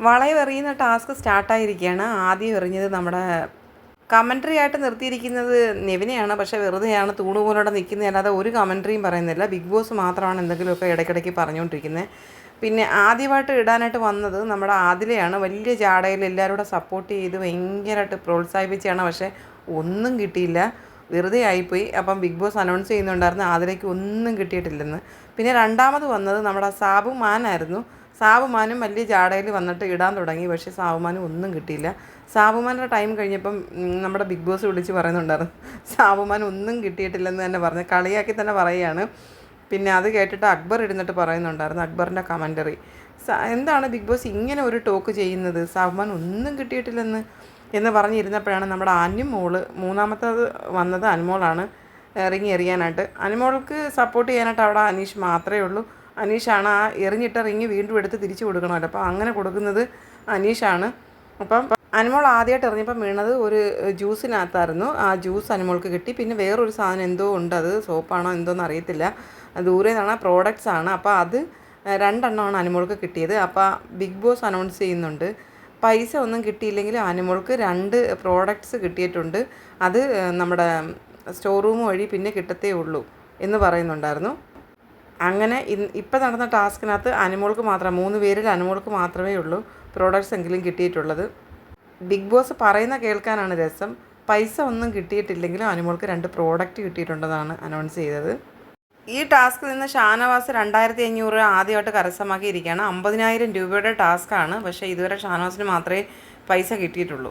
വളയം എറിയുന്ന ടാസ്ക് സ്റ്റാർട്ടായിരിക്കുകയാണ്. ആദ്യം എറിഞ്ഞത് നമ്മുടെ കമൻട്രി ആയിട്ട് നിർത്തിയിരിക്കുന്നത് നെവിനെയാണ്. പക്ഷേ വെറുതെയാണ്, തൂണ് പോലോടെ നിൽക്കുന്നത്, അല്ലാതെ ഒരു കമൻട്രിയും പറയുന്നില്ല. ബിഗ് ബോസ് മാത്രമാണ് എന്തെങ്കിലുമൊക്കെ ഇടയ്ക്കിടയ്ക്ക് പറഞ്ഞുകൊണ്ടിരിക്കുന്നത്. പിന്നെ ആദ്യമായിട്ട് ഇടാനായിട്ട് വന്നത് നമ്മുടെ ആദിലയാണ്. വലിയ ജാടയിൽ എല്ലാവരും കൂടെ സപ്പോർട്ട് ചെയ്ത് ഭയങ്കരമായിട്ട് പ്രോത്സാഹിപ്പിച്ചാണ്. പക്ഷേ ഒന്നും കിട്ടിയില്ല, വെറുതെ ആയിപ്പോയി. അപ്പം ബിഗ് ബോസ് അനൗൺസ് ചെയ്യുന്നുണ്ടായിരുന്നു ആദിലയ്ക്ക് ഒന്നും കിട്ടിയിട്ടില്ലെന്ന്. പിന്നെ രണ്ടാമത് വന്നത് നമ്മുടെ സാബുമാനായിരുന്നു. സാബുമാനും വലിയ ജാടയിൽ വന്നിട്ട് ഇടാൻ തുടങ്ങി. പക്ഷേ സാബുമാനും ഒന്നും കിട്ടിയില്ല. സാബുമാൻ്റെ ടൈം കഴിഞ്ഞപ്പം നമ്മുടെ ബിഗ് ബോസ് വിളിച്ച് പറയുന്നുണ്ടായിരുന്നു സാബുമാൻ ഒന്നും കിട്ടിയിട്ടില്ലെന്ന് തന്നെ പറഞ്ഞ് കളിയാക്കി തന്നെ പറയുകയാണ്. പിന്നെ അത് കേട്ടിട്ട് അക്ബർ ഇരുന്നിട്ട് പറയുന്നുണ്ടായിരുന്നു, അക്ബറിൻ്റെ കമൻറ്ററി, എന്താണ് ബിഗ് ബോസ് ഇങ്ങനെ ഒരു ടോക്ക് ചെയ്യുന്നത്, സാബുമാൻ ഒന്നും കിട്ടിയിട്ടില്ലെന്ന് എന്ന് പറഞ്ഞിരുന്നപ്പോഴാണ് നമ്മുടെ അനുമോള്, മൂന്നാമത്തത് വന്നത് അനുമോളാണ് റിങ് എറിയാനായിട്ട്. അനുമോൾക്ക് സപ്പോർട്ട് ചെയ്യാനായിട്ട് അവിടെ അനീഷ് മാത്രമേ ഉള്ളൂ. അനീഷാണ് ആ എറിഞ്ഞിട്ട റിങ് വീണ്ടും എടുത്ത് തിരിച്ചു കൊടുക്കണമല്ലോ, അപ്പോൾ അങ്ങനെ കൊടുക്കുന്നത് അനീഷാണ്. അപ്പം അനുമോൾ ആദ്യമായിട്ട് എറിഞ്ഞപ്പോൾ വീണത് ഒരു ജ്യൂസിനകത്തായിരുന്നു. ആ ജ്യൂസ് അനുമോൾക്ക് കിട്ടി. പിന്നെ വേറൊരു സാധനം എന്തോ ഉണ്ട്, അത് സോപ്പാണോ എന്തോന്ന് അറിയത്തില്ല, ദൂരെ നിന്നാണ്, പ്രോഡക്റ്റ്സ് ആണ്. അപ്പോൾ അത് രണ്ടെണ്ണമാണ് അനുമോൾക്ക് കിട്ടിയത്. അപ്പോൾ ബിഗ് ബോസ് അനൗൺസ് ചെയ്യുന്നുണ്ട് പൈസ ഒന്നും കിട്ടിയില്ലെങ്കിൽ അനുമോൾക്ക് 2 പ്രോഡക്റ്റ്സ് കിട്ടിയിട്ടുണ്ട്, അത് നമ്മുടെ സ്റ്റോർ റൂം വഴി പിന്നെ കിട്ടത്തേ ഉള്ളൂ എന്ന് പറയുന്നുണ്ടായിരുന്നു. അങ്ങനെ ഇപ്പം നടന്ന ടാസ്കിനകത്ത് അനുമോൾക്ക് മാത്രം 3 പേരിൽ അനുമോൾക്ക് മാത്രമേ ഉള്ളൂ പ്രോഡക്റ്റ്സ് എങ്കിലും കിട്ടിയിട്ടുള്ളത്. ബിഗ് ബോസ് പറയുന്ന കേൾക്കാനാണ് രസം. പൈസ ഒന്നും കിട്ടിയിട്ടില്ലെങ്കിലും അനുമോൾക്ക് 2 പ്രോഡക്റ്റ് കിട്ടിയിട്ടുണ്ടെന്നാണ് അനൗൺസ് ചെയ്തത്. ഈ ടാസ്കിൽ നിന്ന് ഷാനവാസ് 2500 ആദ്യമായിട്ട് കരസ്ഥമാക്കിയിരിക്കുകയാണ്. 50,000 രൂപയുടെ ടാസ്ക്കാണ്. പക്ഷേ ഇതുവരെ ഷാനവാസിന് മാത്രമേ പൈസ കിട്ടിയിട്ടുള്ളൂ.